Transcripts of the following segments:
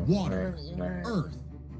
water, earth,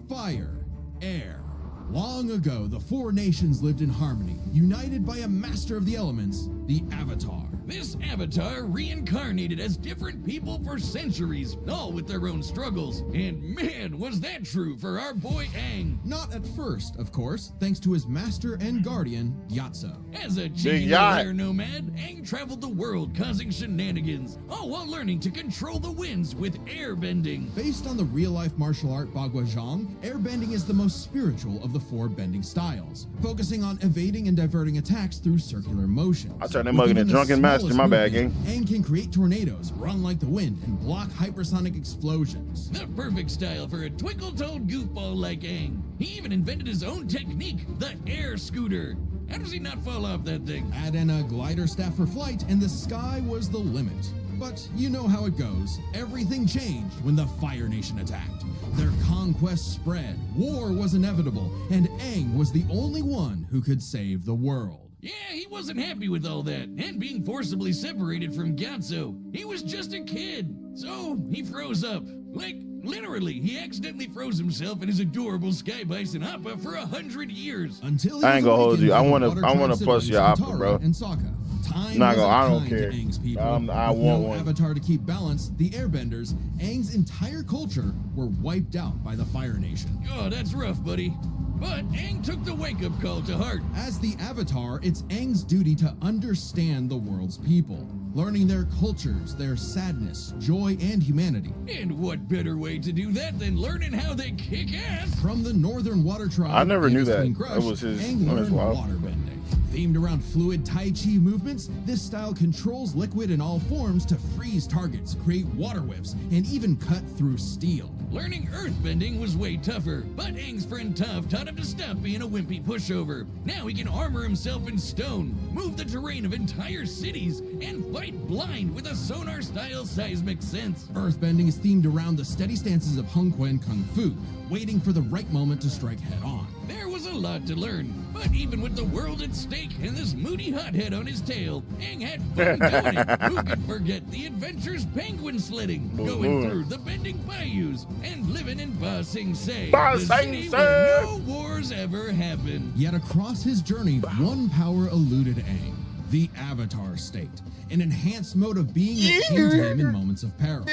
fire, air. Long ago, the four nations lived in harmony, united by a master of the elements, the Avatar. This Avatar reincarnated as different people for centuries, all with their own struggles. And man, was that true for our boy Aang. Not at first, of course, thanks to his master and guardian, Yatso. As a cheeky air nomad, Aang traveled the world causing shenanigans, all while learning to control the winds with airbending. Based on the real-life martial art Bagua Zhang, airbending is the most spiritual of the four bending styles, focusing on evading and diverting attacks through circular motion. I'll turn that mug into drunken master. My bad, gang. Aang can create tornadoes, run like the wind, and block hypersonic explosions. The perfect style for a twinkle-toed goofball like Aang. He even invented his own technique, the air scooter. How does he not fall off that thing? Add in a glider staff for flight, and the sky was the limit. But you know how it goes. Everything changed when the Fire Nation attacked. Their conquest spread, war was inevitable, and Aang was the only one who could save the world. Yeah, he wasn't happy with all that, and being forcibly separated from Gyatso. He was just a kid, so he froze up. Like, literally, he accidentally froze himself in his adorable Sky Bison Appa for 100 years. Until he I ain't gonna hold you. I wanna plus plus your Appa, bro. And Sokka. Time Not gonna, I don't kind to care. Aang's people. I With want no one. Avatar to keep balance, the Airbenders, Aang's entire culture, were wiped out by the Fire Nation. Oh, that's rough, buddy. But Aang took the wake-up call to heart. As the Avatar, it's Aang's duty to understand the world's people, learning their cultures, their sadness, joy, and humanity. And what better way to do that than learning how they kick ass? From the Northern Water Tribe, I never knew that. Crush, That was his. Aang learned waterbending. Themed around fluid Tai Chi movements, this style controls liquid in all forms to freeze targets, create water whips, and even cut through steel. Learning earthbending was way tougher, but Aang's friend Toph taught him to stop being a wimpy pushover. Now he can armor himself in stone, move the terrain of entire cities, and fight blind with a sonar-style seismic sense. Earthbending is themed around the steady stances of Hung Quan Kung Fu, waiting for the right moment to strike head-on. There was a lot to learn, but even with the world at stake and this moody hothead on his tail, Aang had fun doing it. Who could forget the adventures penguin sledding, going through the bending bayous, and living in Ba Sing Se, the city where no wars ever happened. Yet across his journey, one power eluded Aang, the Avatar state, an enhanced mode of being that came to him in moments of peril.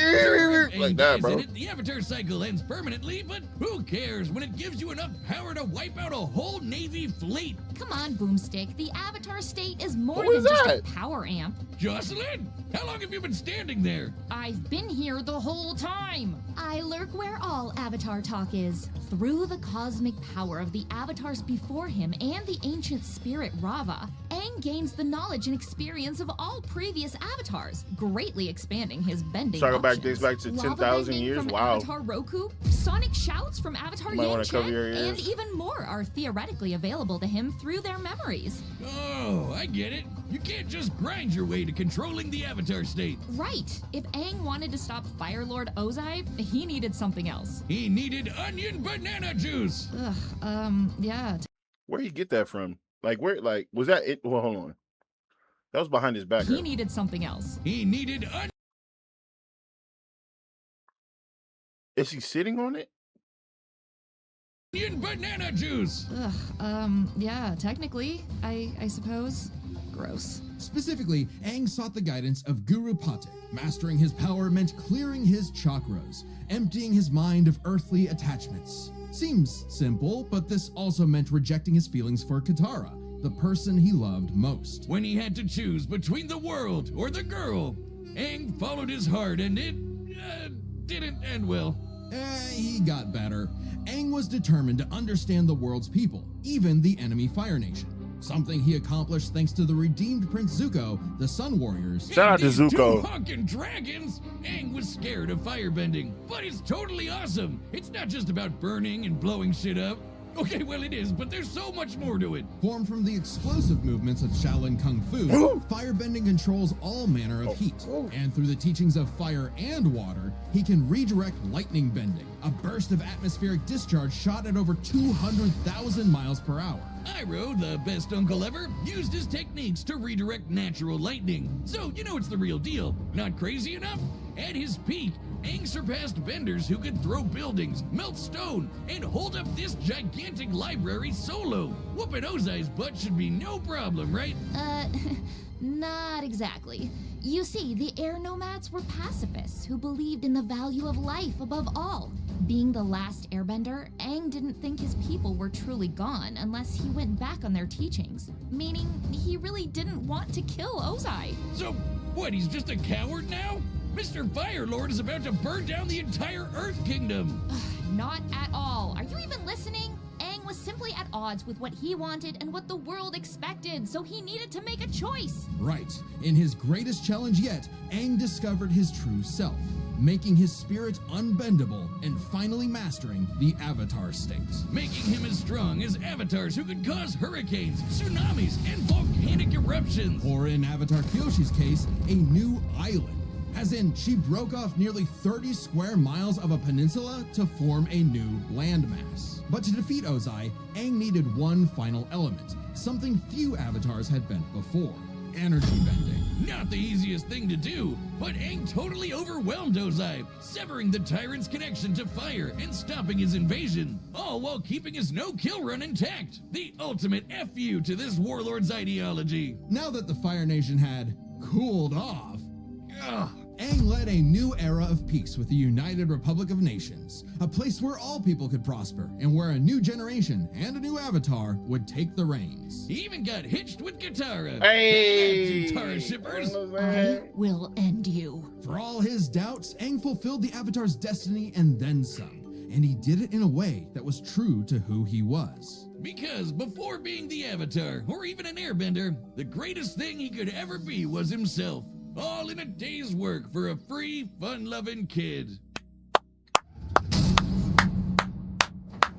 Like that, bro. The Avatar cycle ends permanently, but who cares when it gives you enough power to wipe out a whole Navy fleet? Come on, Boomstick. The Avatar state is more Who than is just that? a power amp. Jocelyn, how long have you been standing there? I've been here the whole time. I lurk where all Avatar talk is. Through the cosmic power of the Avatars before him and the ancient spirit Rava, Aang gains the knowledge and experience of all previous Avatars, greatly expanding his bending Sorry, options. back back to Lava 10,000 bending years. From Wow. Avatar Roku, sonic shouts from Avatar Might wanna Yan cover Chen, your and ears. even more are theoretically available to him through their memories. Oh, I get it. You can't just grind your way to controlling the Avatar state. Right. If Aang wanted to stop Fire Lord Ozai, he needed something else. He needed onion banana juice. Yeah. Where'd he get that from? Like, where, like, was that it? Well, hold on. That was behind his back. He right? needed something else. He needed Is he sitting on it? onion banana juice. Yeah, technically, I suppose. Gross. Specifically, Aang sought the guidance of Guru Patek. Mastering his power meant clearing his chakras, emptying his mind of earthly attachments. Seems simple, but this also meant rejecting his feelings for Katara, the person he loved most. When he had to choose between the world or the girl, Aang followed his heart, and it didn't end well. He got better. Aang was determined to understand the world's people, even the enemy Fire Nation. Something he accomplished thanks to the redeemed Prince Zuko, the Sun Warriors. Shout out to These Zuko. two honking dragons! Aang was scared of firebending, but it's totally awesome. It's not just about burning and blowing shit up. Okay, well it is, but there's so much more to it. Formed from the explosive movements of Shaolin Kung Fu, firebending controls all manner of heat. And through the teachings of fire and water, he can redirect lightning bending, a burst of atmospheric discharge shot at over 200,000 miles per hour. Iroh, the best uncle ever, used his techniques to redirect natural lightning. So, you know it's the real deal. Not crazy enough? At his peak, Aang surpassed benders who could throw buildings, melt stone, and hold up this gigantic library solo. Whooping Ozai's butt should be no problem, right? Not exactly. You see, the air nomads were pacifists who believed in the value of life above all. Being the last airbender, Aang didn't think his people were truly gone unless he went back on their teachings, meaning he really didn't want to kill Ozai. So, what, he's just a coward now? Mr. Firelord is about to burn down the entire Earth Kingdom. Not at all. Are you even listening? Aang was simply at odds with what he wanted and what the world expected, so he needed to make a choice. Right. In his greatest challenge yet, Aang discovered his true self, making his spirit unbendable and finally mastering the Avatar state. Making him as strong as avatars who could cause hurricanes, tsunamis, and volcanic eruptions. Or in Avatar Kyoshi's case, a new island. As in, she broke off nearly 30 square miles of a peninsula to form a new landmass. But to defeat Ozai, Aang needed one final element, something few avatars had bent before: energy bending. Not the easiest thing to do, but Aang totally overwhelmed Ozai, severing the tyrant's connection to fire and stopping his invasion, all while keeping his no-kill run intact. The ultimate FU to this warlord's ideology. Now that the Fire Nation had cooled off, Ugh. Aang led a new era of peace with the United Republic of Nations, a place where all people could prosper and where a new generation and a new avatar would take the reins. He even got hitched with Katara. Hey! Katara shippers. I will end you. For all his doubts, Aang fulfilled the Avatar's destiny and then some, and he did it in a way that was true to who he was. Because before being the Avatar, or even an airbender, the greatest thing he could ever be was himself. All in a day's work for a free, fun-loving kid.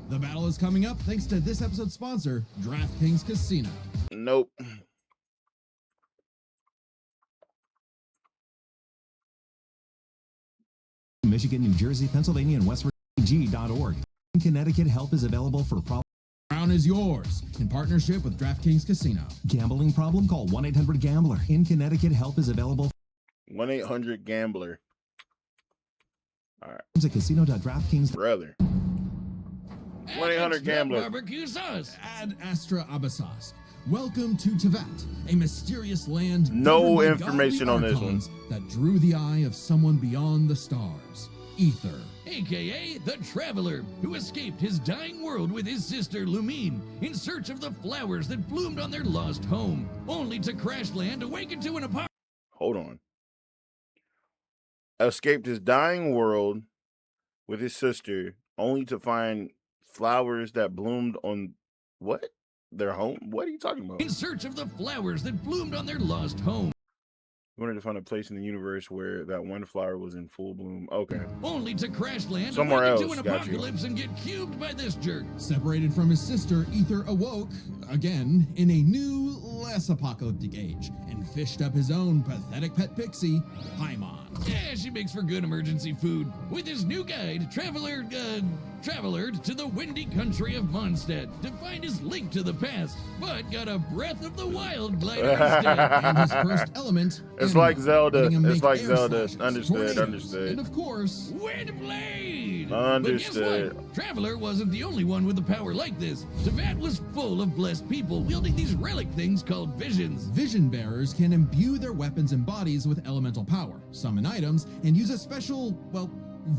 The battle is coming up thanks to this episode's sponsor, DraftKings Casino. Nope. Michigan, New Jersey, Pennsylvania, and West Virginia. G.org. In Connecticut, help is available for problems. Crown is yours in partnership with DraftKings Casino. Gambling problem? Call 1-800-GAMBLER. In Connecticut, help is available. 1-800-GAMBLER. All right, At casino.draftkings. brother. Add 1-800 extra Gambler. Barbecue sauce. Ad Astra Abyssos. Welcome to Tevat, a mysterious land. No governed by information godly on this one. archons that drew the eye of someone beyond the stars, Aether. AKA the Traveler, who escaped his dying world with his sister Lumine in search of the flowers that bloomed on their lost home, only to crash land awakened to an apocalypse. Hold on. Escaped his dying world with his sister, only to find flowers that bloomed on what? Their home? What are you talking about? In search of the flowers that bloomed on their lost home, We wanted to find a place in the universe where that one flower was in full bloom. Okay. only to crash land Somewhere awakened else, to an got you. apocalypse and get cubed by this jerk. Separated from his sister, Aether awoke, again, in a new, less apocalyptic age, and fished up his own pathetic pet pixie, Paimon. Yeah, she makes for good emergency food. With his new guide, Traveler to the windy country of Mondstadt to find his link to the past, but got a Breath of the Wild glider instead. And his first element, It's Animal, like Zelda. letting him It's make like air Zelda. slashes, Understood, tornadoes, understood. And of course, Windblade! Understood. But guess what? Traveler wasn't the only one with a power like this. Tevat was full of blessed people wielding these relic things called visions. vision bearers can imbue their weapons and bodies with elemental power, summon items, and use a special, well,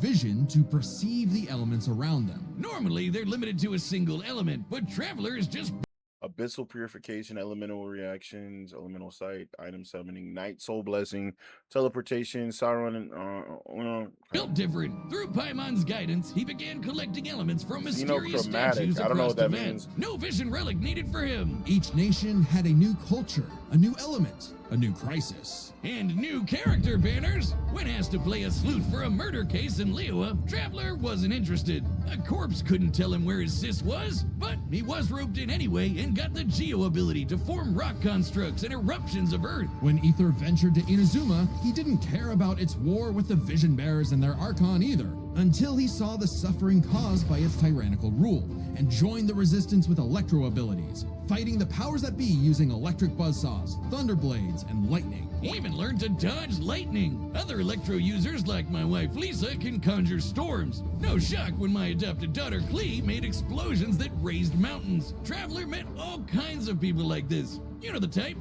vision to perceive the elements around them. Normally, they're limited to a single element, but Traveler is just Abyssal purification, elemental reactions, elemental sight, item summoning, night soul blessing, teleportation, Sauron, and built different. Through Paimon's guidance, he began collecting elements from mysterious Xenochromatic. statues I don't know across what that Tevat. means. No vision relic needed for him. Each nation had a new culture, a new element, a new crisis. And new character banners. When asked to play a sleuth for a murder case in Liyue, Traveler wasn't interested. A corpse couldn't tell him where his sis was, but he was roped in anyway and got the Geo ability to form rock constructs and eruptions of Earth. When Aether ventured to Inazuma, he didn't care about its war with the vision bearers and their Archon either, until he saw the suffering caused by its tyrannical rule, and joined the resistance with electro abilities, fighting the powers that be using electric buzzsaws, thunder blades, and lightning. He even learned to dodge lightning. Other electro users like my wife Lisa can conjure storms. No shock when my adopted daughter Clee made explosions that raised mountains. Traveler met all kinds of people like this. You know the type.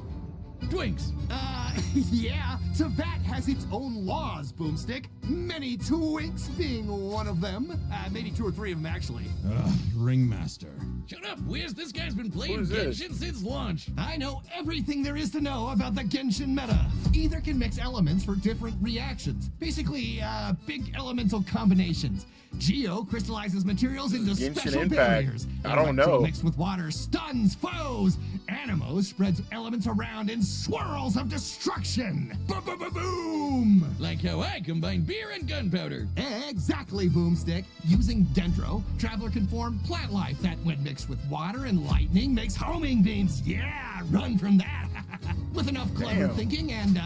Twinks. Yeah, Teyvat has its own laws, Boomstick. Many twinks being one of them. Maybe 2 or 3 of them, actually. Ringmaster. Shut up, Wiz. This guy's been playing Who is this? Genshin since launch. I know everything there is to know about the Genshin meta. Either can mix elements for different reactions. Basically, big elemental combinations. Geo crystallizes materials into Genshin special Impact. barriers. I don't Electro know. mixed with water stuns foes. Animo spreads elements around in swirls of destruction. Boom! Like how I combine beer and gunpowder. Exactly, Boomstick. Using Dendro, Traveler can form plant life that, when mixed with water and lightning, makes homing beams. Yeah, run from that. With enough clever Damn. thinking and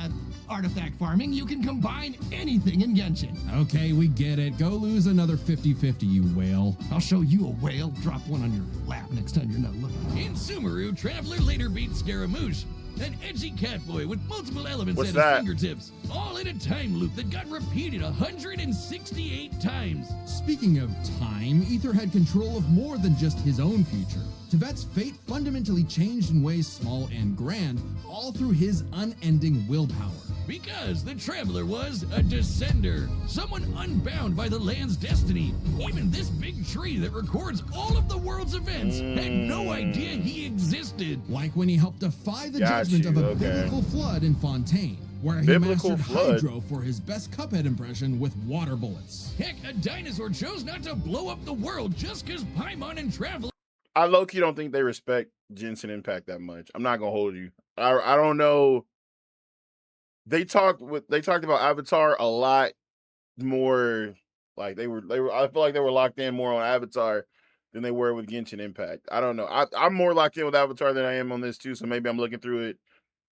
artifact farming, you can combine anything in Genshin. Okay, we get it. Go lose another 50-50, you whale. I'll show you a whale. Drop one on your lap next time you're not looking. In Sumeru, Traveler later beat Scaramouche, an edgy catboy with multiple elements What's at that? his fingertips, all in a time loop that got repeated 168 times. Speaking of time, Aether had control of more than just his own future. Teyvat's fate fundamentally changed in ways small and grand, all through his unending willpower. Because the Traveler was a descender, someone unbound by the land's destiny. Even this big tree that records all of the world's events had no idea he existed. Like when he helped defy the Got judgment of you, a okay. biblical flood in Fontaine, where he Biblical mastered flood? Hydro for his best Cuphead impression with water bullets. Heck, a dinosaur chose not to blow up the world just because Paimon and Traveler I low-key don't think they respect Genshin Impact that much. I'm not gonna hold you. I don't know. They talked about Avatar a lot more. Like they were. I feel like they were locked in more on Avatar than they were with Genshin Impact. I don't know. I'm more locked in with Avatar than I am on this too. So maybe I'm looking through it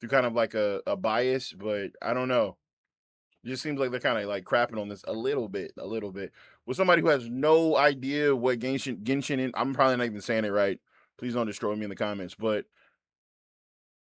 through kind of like a bias, but I don't know. It just seems like they're kind of like crapping on this a little bit. With somebody who has no idea what Genshin I'm probably not even saying it right. Please don't destroy me in the comments. But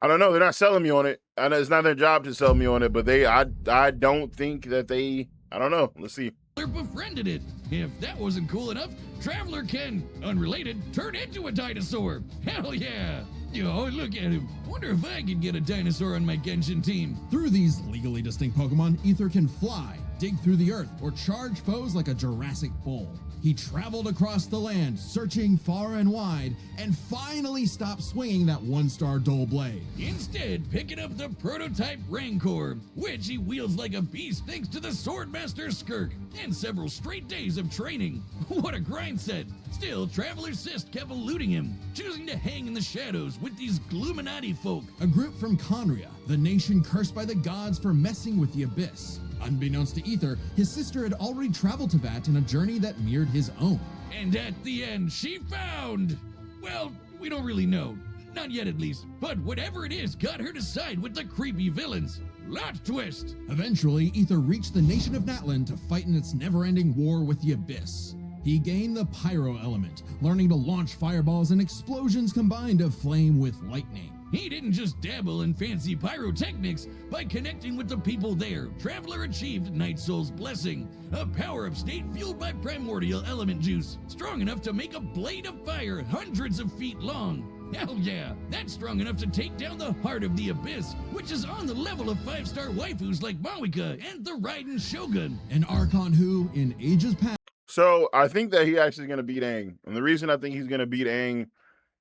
I don't know. They're not selling me on it. I know it's not their job to sell me on it, but I don't think that they. I don't know. Let's see. befriended it. If that wasn't cool enough, Traveler can, unrelated, turn into a dinosaur. Hell yeah! Yo, look at him. Wonder if I could get a dinosaur on my Genshin team. Through these legally distinct Pokemon, Aether can fly, dig through the earth, or charge foes like a Jurassic bull. He traveled across the land, searching far and wide, and finally stopped swinging that one-star dull blade. Instead, picking up the prototype Rancor, which he wields like a beast thanks to the Swordmaster Skirk, and several straight days of training. What a grind set! Still, Traveler's Cyst kept eluding him, choosing to hang in the shadows with these Gluminati folk. A group from Conria, the nation cursed by the gods for messing with the Abyss. Unbeknownst to Aether, his sister had already traveled to Vat in a journey that mirrored his own. And at the end, she found... Well, we don't really know. Not yet, at least. But whatever it is got her to side with the creepy villains. Plot twist! Eventually, Aether reached the nation of Natlan to fight in its never-ending war with the Abyss. He gained the Pyro element, learning to launch fireballs and explosions combined of flame with lightning. He didn't just dabble in fancy pyrotechnics. By connecting with the people there, Traveler achieved Night Soul's Blessing, a power-up state fueled by primordial element juice, strong enough to make a blade of fire hundreds of feet long. Hell yeah, that's strong enough to take down the heart of the Abyss, which is on the level of 5-star waifus like Mawika and the Raiden Shogun. An Archon who, in ages past, So I think that he actually is going to beat Aang. And the reason I think he's going to beat Aang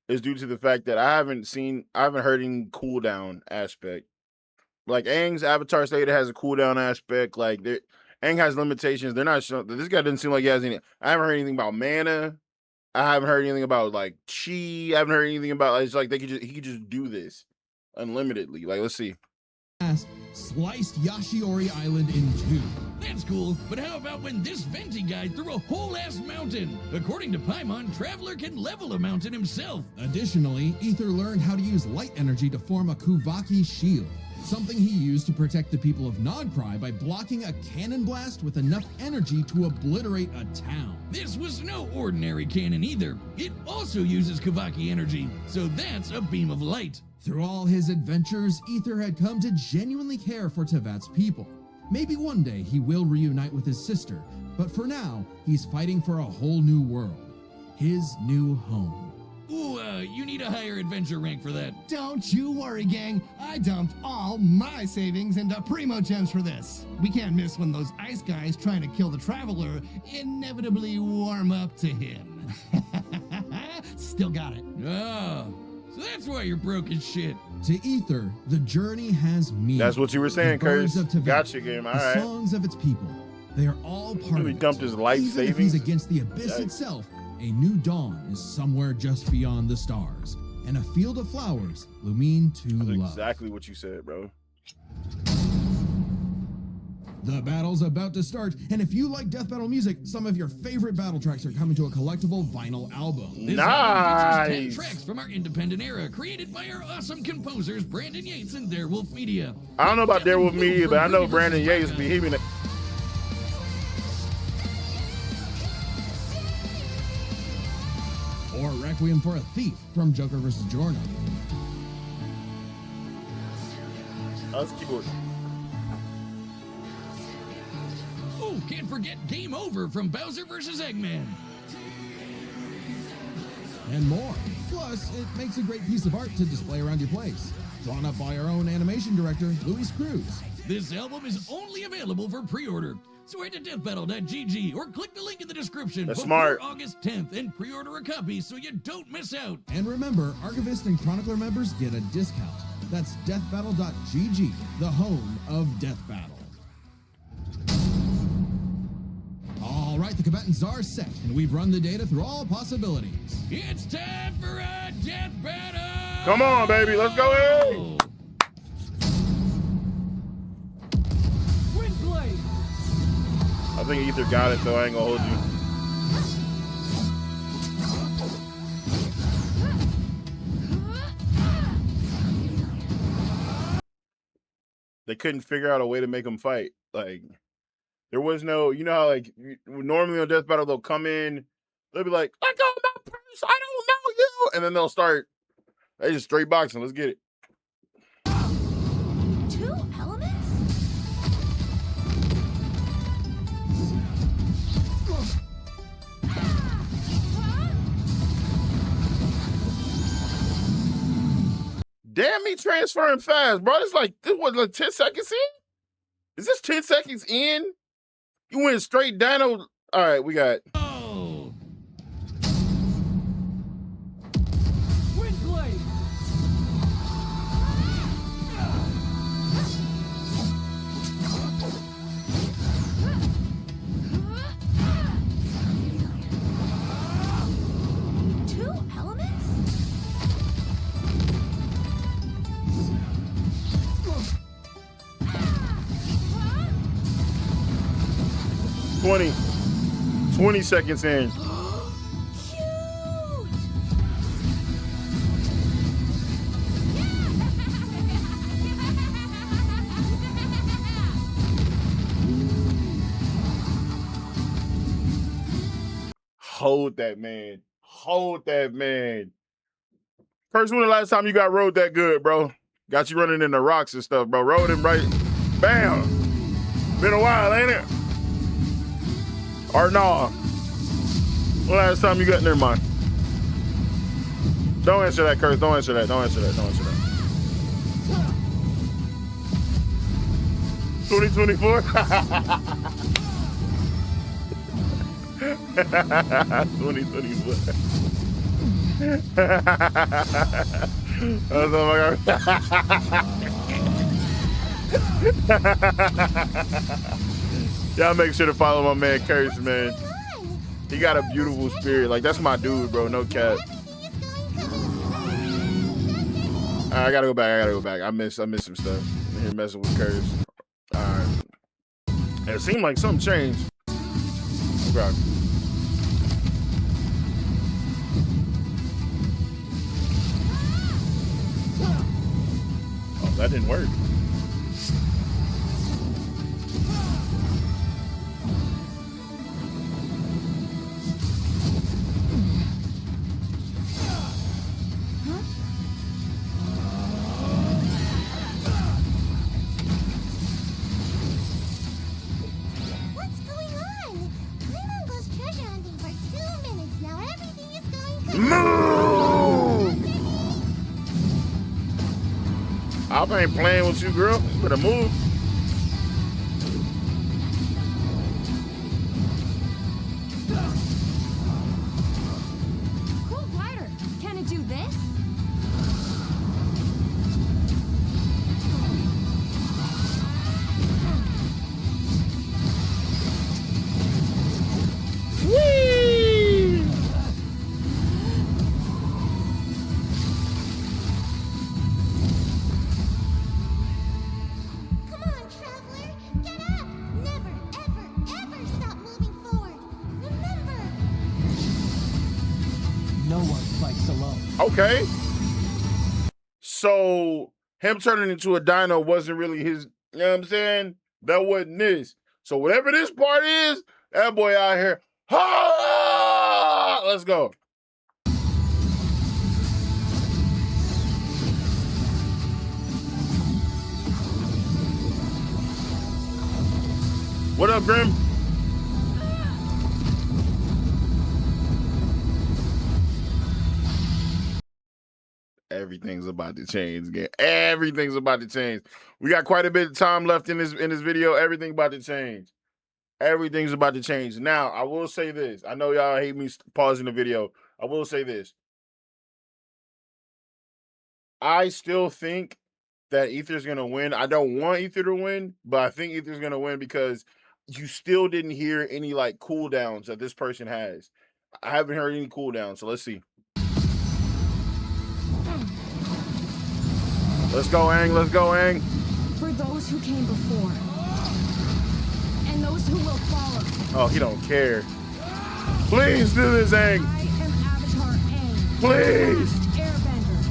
is due to the fact that I haven't heard any cooldown aspect. Like Aang's avatar state has a cooldown aspect. Like Aang has limitations. They're not showing. This guy doesn't seem like he has any. I haven't heard anything about mana. I haven't heard anything about like chi. I haven't heard anything about. It's like he could just do this unlimitedly. Like let's see. sliced Yashiori Island in two. That's cool, but how about when this Venti guy threw a whole-ass mountain? According to Paimon, Traveler can level a mountain himself. Additionally, Aether learned how to use light energy to form a Kuvaki shield. something he used to protect the people of Nodcry by blocking a cannon blast with enough energy to obliterate a town. This was no ordinary cannon either. It also uses Kavaki energy, so that's a beam of light. Through all his adventures, Aether had come to genuinely care for Teyvat's people. Maybe one day he will reunite with his sister, but for now, he's fighting for a whole new world. His new home. Ooh, you need a higher adventure rank for that. Don't you worry, gang. I dumped all my savings into Primo Gems for this. We can't miss when those ice guys trying to kill the Traveler inevitably warm up to him. Still got it. Oh, so that's why you're broke as shit. To Aether, the journey has meaning. That's what you were saying, The birds Curse. of Teyvat, Gotcha, game. All the right. songs of its people, they are all part of He it. dumped his life Even if he's savings? against the abyss Yikes. itself, a new dawn is somewhere just beyond the stars, and a field of flowers will mean to That's love. exactly what you said, bro. The battle's about to start, and if you like death battle music, some of your favorite battle tracks are coming to a collectible vinyl album. This album features 10 Nice. tracks from our independent era, created by our awesome composers Brandon Yates and Darewolf Media. I don't know about Darewolf Media, but I know Brandon Yates be he been. Or Requiem for a Thief from Joker vs. Giorno. Let's keyboard. Oh, can't forget Game Over from Bowser vs. Eggman. And more. Plus, it makes a great piece of art to display around your place. Drawn up by our own animation director, Luis Cruz. This album is only available for pre-order. So head to deathbattle.gg or click the link in the description That's before smart. August 10th and pre-order a copy so you don't miss out. And remember, Archivist and Chronicler members get a discount. That's deathbattle.gg, the home of Death Battle. All right, the combatants are set, and we've run the data through all possibilities. It's time for a death battle! Come on, baby, let's go in. I think Aether got it, though. I ain't gonna hold you. They couldn't figure out a way to make him fight. Like, there was no, you know how, like, normally on Death Battle, they'll come in, they'll be like, let go of my purse, I don't know you. And then they'll start, they just straight boxing. Let's get it. 2 elements? Damn, me transferring fast, bro. It's like, this was like 10 seconds in? Is this 10 seconds in? You went straight down. All right, we got. Oh! Two elements? 20 seconds in. Cute! Hold that, man. Hold that, man. Curse, when the last time you got rode that good, bro? Got you running in the rocks and stuff, bro. Rode him right. Bam. Been a while, ain't it? Or nah? When last time you got, never mind. Don't answer that, Curse. Don't answer that. Don't answer that. Don't answer that. 2024? 2024. That's all I got. Y'all make sure to follow my man Curse, man. He got a beautiful spirit. Like, that's my dude, bro. No cap. I gotta go back. I miss some stuff. I'm here messing with Curse. All right. It seemed like something changed. Okay. Oh, that didn't work. Move! I ain't playing with you, girl. You better move. Cool glider. Can it do this? Whee! Come on, traveler. Get up. Never, ever, ever stop moving forward. Remember. No one fights alone. Okay. So him turning into a dino wasn't really his, you know what I'm saying? That wasn't this. So whatever this part is, that boy out here. Ha! Let's go. What up, Grim? Everything's about to change, again. Everything's about to change. We got quite a bit of time left in this video. Everything about to change. Everything's about to change. Now, I will say this. I know y'all hate me pausing the video. I will say this. I still think that Aether's going to win. I don't want Aether to win, but I think Aether's going to win because you still didn't hear any like cooldowns that this person has. I haven't heard any cooldowns, so let's see. Let's go, Aang. Let's go, Aang. For those who came before, and those who will follow. Oh, he don't care. Please do this, Aang. I am Avatar Aang. Please. The last Airbender.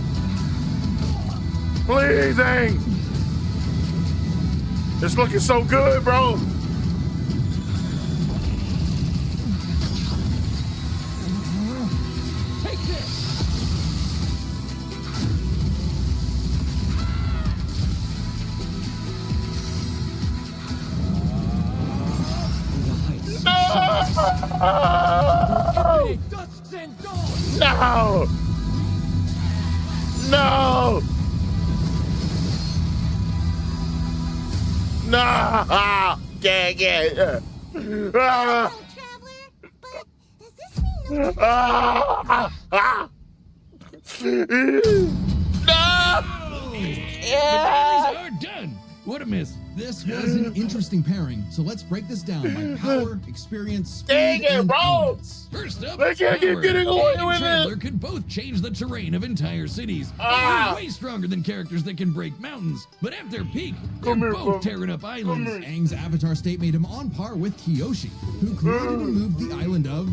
Please, Aang. It's looking so good, bro. Take this! No! Dusks and dawn! No! No! No! Yeah, yeah. Hello, traveler. But does this mean no? The batteries are done! What a miss. This was an interesting pairing, so let's break this down by power, experience, speed, Dang it, and bro! elements. First up, They can't keep power. getting away Aang and with Traveler it. could both change the terrain of entire cities. Ah. They're way stronger than characters that can break mountains, but at their peak, they're Come here, both bro. tearing up islands. Aang's avatar state made him on par with Kyoshi, who created and moved the island of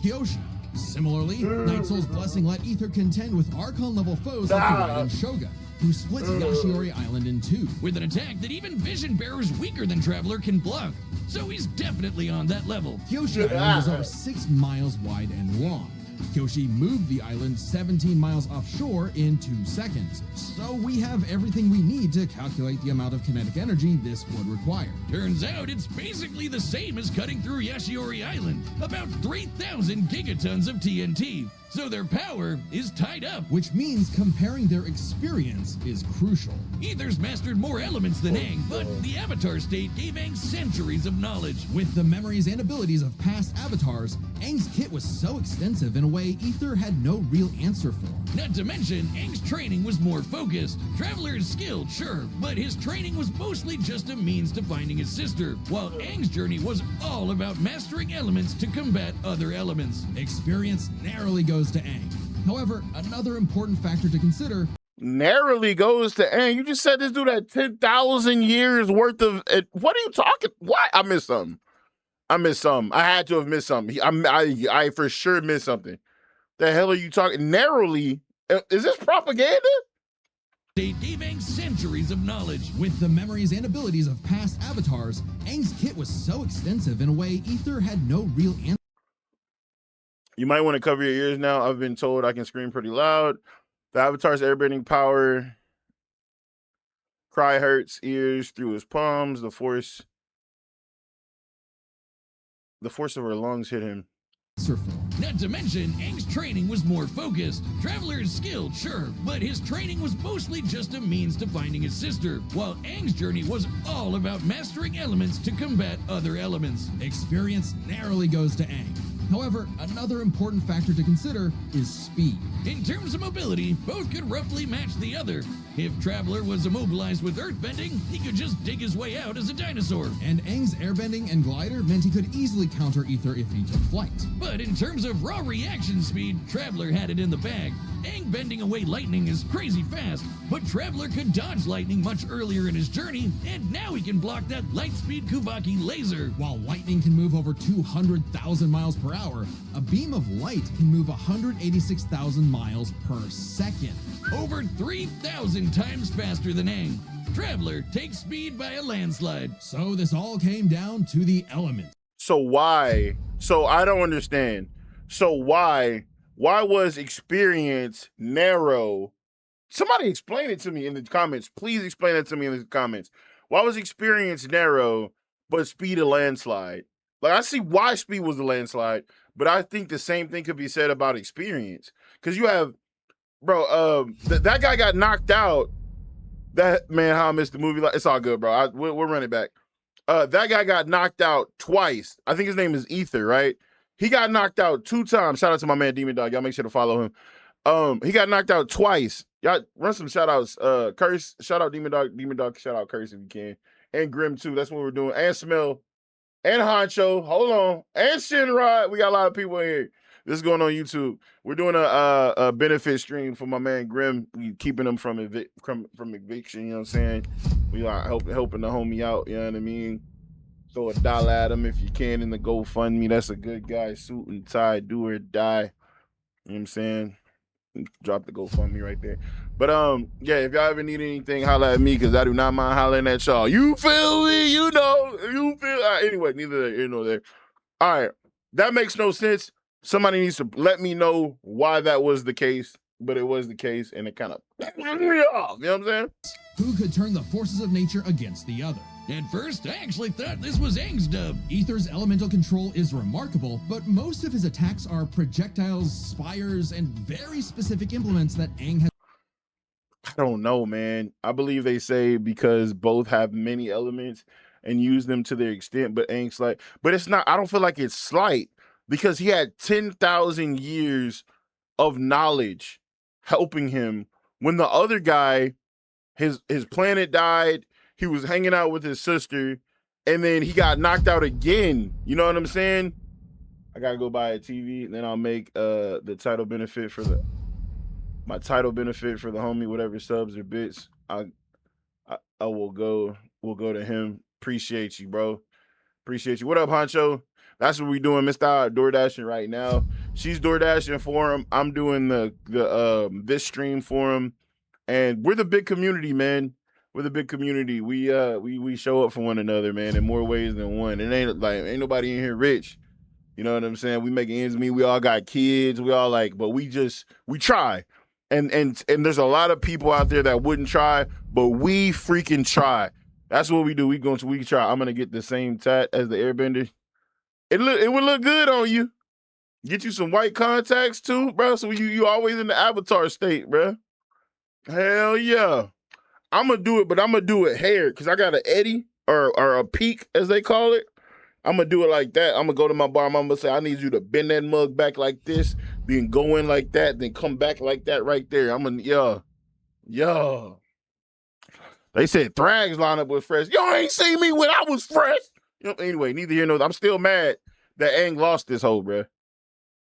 Kyoshi. Similarly, Night Soul's blessing let Aether contend with Archon-level foes like the Raiden Shogun, who split Yashiori Island in two. With an attack that even Vision Bearers weaker than Traveler can block. So he's definitely on that level. Kyoshi Island is over 6 miles wide and long. Kyoshi moved the island 17 miles offshore in 2 seconds. So we have everything we need to calculate the amount of kinetic energy this would require. Turns out it's basically the same as cutting through Yashiori Island, about 3,000 gigatons of TNT. So their power is tied up. Which means comparing their experience is crucial. Aether's mastered more elements than Aang, but the Avatar state gave Aang centuries of knowledge. With the memories and abilities of past avatars, Aang's kit was so extensive in a way Aether had no real answer for. Not to mention, Aang's training was more focused. Traveler is skilled, sure, but his training was mostly just a means to finding his sister, while Aang's journey was all about mastering elements to combat other elements. Experience narrowly goes to Aang. However, another important factor to consider Narrowly goes to Aang. You just said this dude had 10,000 years worth of. What are you talking? What? I missed something. I missed something. I had to have missed something. I for sure missed something. The hell are you talking? Narrowly? Is this propaganda? They gave Aang centuries of knowledge. With the memories and abilities of past avatars, Aang's kit was so extensive in a way Aether had no real answer. You might want to cover your ears now. I've been told I can scream pretty loud. The Avatar's airbending power. Cry hurts ears through his palms. The force of her lungs hit him. form. Not to mention, Aang's training was more focused. Traveler is skilled, sure, but his training was mostly just a means to finding his sister, while Aang's journey was all about mastering elements to combat other elements. Experience narrowly goes to Aang. However, another important factor to consider is speed. In terms of mobility, both could roughly match the other. If Traveler was immobilized with earthbending, he could just dig his way out as a dinosaur. And Aang's airbending and glider meant he could easily counter Aether if he took flight. But in terms of raw reaction speed, Traveler had it in the bag. Aang bending away lightning is crazy fast, but Traveler could dodge lightning much earlier in his journey, and now he can block that light-speed Kuvaki laser. While lightning can move over 200,000 miles per hour, a beam of light can move 186,000 miles per second. Over 3,000 times faster than Aang. Traveler takes speed by a landslide. So this all came down to the elements. So why? So I don't understand. So why was experience narrow? Somebody explain it to me in the comments. Please explain it to me in the comments. Why was experience narrow, but speed a landslide? Like, I see why speed was a landslide, but I think the same thing could be said about experience. Because you have, bro, that guy got knocked out. That, man, how I missed the movie. It's all good, bro. We'll run it back. That guy got knocked out twice. I think his name is Aether, right? He got knocked out 2 times. Shout out to my man Demon Dog. Y'all make sure to follow him. He got knocked out twice. Y'all run some shout outs. Curse, shout out Demon Dog, shout out Curse if you can. And Grim too. That's what we're doing. And Smell. And Honcho. Hold on. And Shinrod. We got a lot of people in here. This is going on YouTube. We're doing a benefit stream for my man Grim. We keeping him from eviction, you know what I'm saying? We are helping the homie out, you know what I mean? Throw $1 at him if you can in the GoFundMe. That's a good guy. Suit and tie, do or die. You know what I'm saying? Drop the GoFundMe right there. But yeah, if y'all ever need anything, holla at me, because I do not mind hollering at y'all. You feel me? You know, you feel anyway, neither there, nor there. All right. That makes no sense. Somebody needs to let me know why that was the case, but it was the case, and it kind of pissed me off. You know what I'm saying? Who could turn the forces of nature against the other? At first, I actually thought this was Aang's dub. Aether's elemental control is remarkable, but most of his attacks are projectiles, spires, and very specific implements that Aang has. I don't know, man. I believe they say because both have many elements and use them to their extent, but Aang's like, but it's not, I don't feel like it's slight because he had 10,000 years of knowledge helping him when the other guy, his planet died, he was hanging out with his sister, and then he got knocked out again. You know what I'm saying? I gotta go buy a TV, and then I'll make the title benefit for my title benefit for the homie, whatever subs or bits. I will go. We'll go to him. Appreciate you, bro. Appreciate you. What up, Honcho? That's what we doing. Mr. DoorDashing right now. She's DoorDashing for him. I'm doing the this stream for him, and we're the big community, man. We're the big community. We show up for one another, man, in more ways than one. It ain't nobody in here rich. You know what I'm saying? We make ends meet. We all got kids. We all but we try. And there's a lot of people out there that wouldn't try, but we freaking try. That's what we do. We try. I'm gonna get the same tat as the airbender. It would look good on you. Get you some white contacts too, bro. So you always in the avatar state, bro. Hell yeah. I'm gonna do it, but I'm gonna do it hair because I got an eddy or a peak, as they call it. I'm gonna do it like that. I'm gonna go to my bar. I'm gonna say, I need you to bend that mug back like this, then go in like that, then come back like that right there. I'm gonna, yeah. They said Thrags line up with fresh. Y'all ain't seen me when I was fresh. You know, anyway, neither here nor there. I'm still mad that Aang lost this hoe, bro.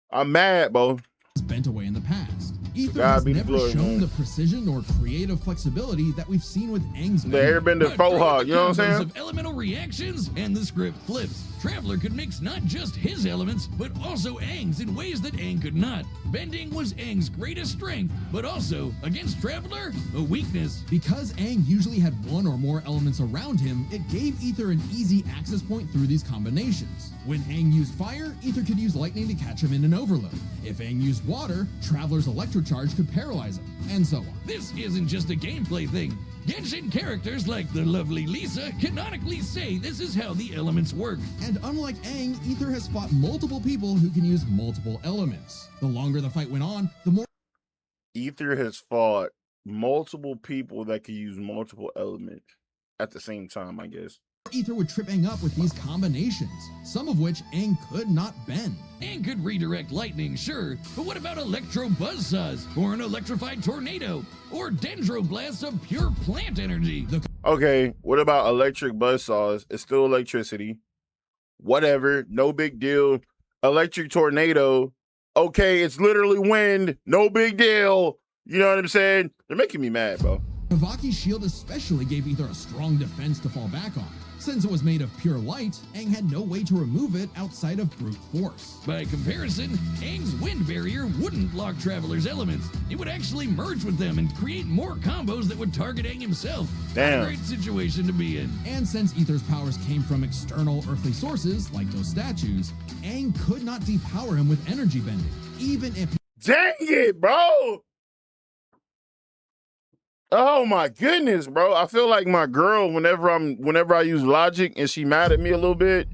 I'm mad, bro. Bent away in the past. Aether has never shown the precision or creative flexibility that we've seen with Aang's the airbender faux, you know what I'm saying? Of elemental reactions and the script flips. Traveler could mix not just his elements, but also Aang's in ways that Aang could not. Bending was Aang's greatest strength, but also, against Traveler, a weakness. Because Aang usually had one or more elements around him, it gave Aether an easy access point through these combinations. When Aang used fire, Aether could use lightning to catch him in an overload. If Aang used water, Traveler's electrocharge could paralyze him, and so on. This isn't just a gameplay thing. Genshin characters like the lovely Lisa canonically say this is how the elements work. And unlike Aang, Aether has fought multiple people who can use multiple elements. The longer the fight went on, the more Aether has fought multiple people that can use multiple elements at the same time, I guess. Aether would trip Aang up with these combinations, some of which Aang could not bend. Aang could redirect lightning, sure, but what about electro buzzsaws, or an electrified tornado, or dendroblasts of pure plant energy? Okay, what about electric buzzsaws? It's still electricity. Whatever, no big deal. Electric tornado. Okay, it's literally wind. No big deal. You know what I'm saying? They're making me mad, bro. Kavaki's shield especially gave Aether a strong defense to fall back on. Since it was made of pure light, Aang had no way to remove it outside of brute force. By comparison, Aang's wind barrier wouldn't block Traveler's elements. It would actually merge with them and create more combos that would target Aang himself. Damn. A great situation to be in. And since Aether's powers came from external earthly sources, like those statues, Aang could not depower him with energy bending, even if Dang it, bro. Oh my goodness, bro. I feel like my girl whenever I use logic and she mad at me a little bit.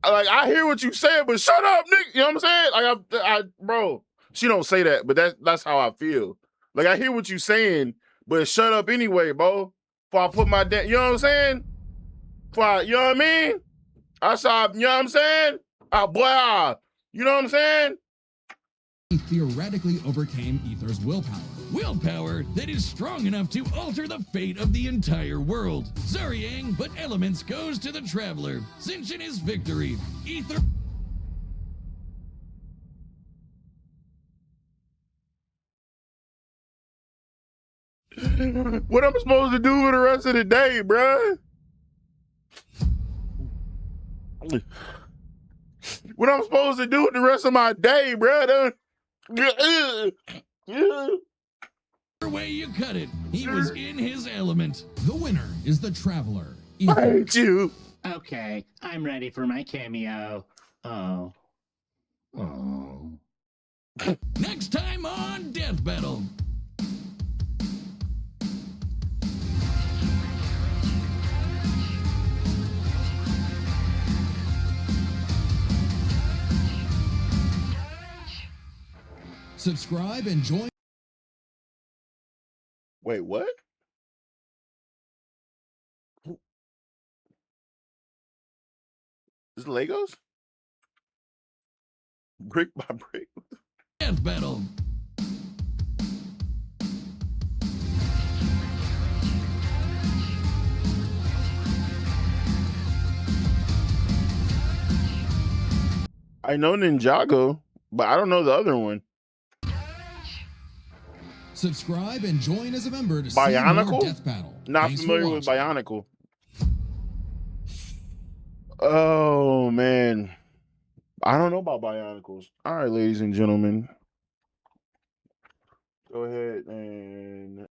I hear what you said, but shut up, nigga. You know what I'm saying? Like bro, she don't say that, but that's how I feel. Like I hear what you saying, but shut up anyway, bro. Before I put my you know what I'm saying? You know what I mean? I saw, you know what I'm saying? Blah. You know what I'm saying? he theoretically overcame Aether's willpower. Willpower that is strong enough to alter the fate of the entire world. Sorry, Aang, but elements goes to the Traveler. Cinching his victory. Aether... What am I supposed to do for the rest of the day, bruh? What I'm supposed to do with the rest of my day, bruh? way you cut it, he was in his element. The winner is the Traveler. I hate you. Okay, I'm ready for my cameo. Oh. Next time on Death Battle. Subscribe and join. Wait, what? Is it Legos? Brick by brick. Death Battle. I know Ninjago, but I don't know the other one. Subscribe and join as a member to see more Bionicle? Death Battle. Not Thanks for familiar with watching. Bionicle. Oh, man. I don't know about Bionicles. All right, ladies and gentlemen. Go ahead and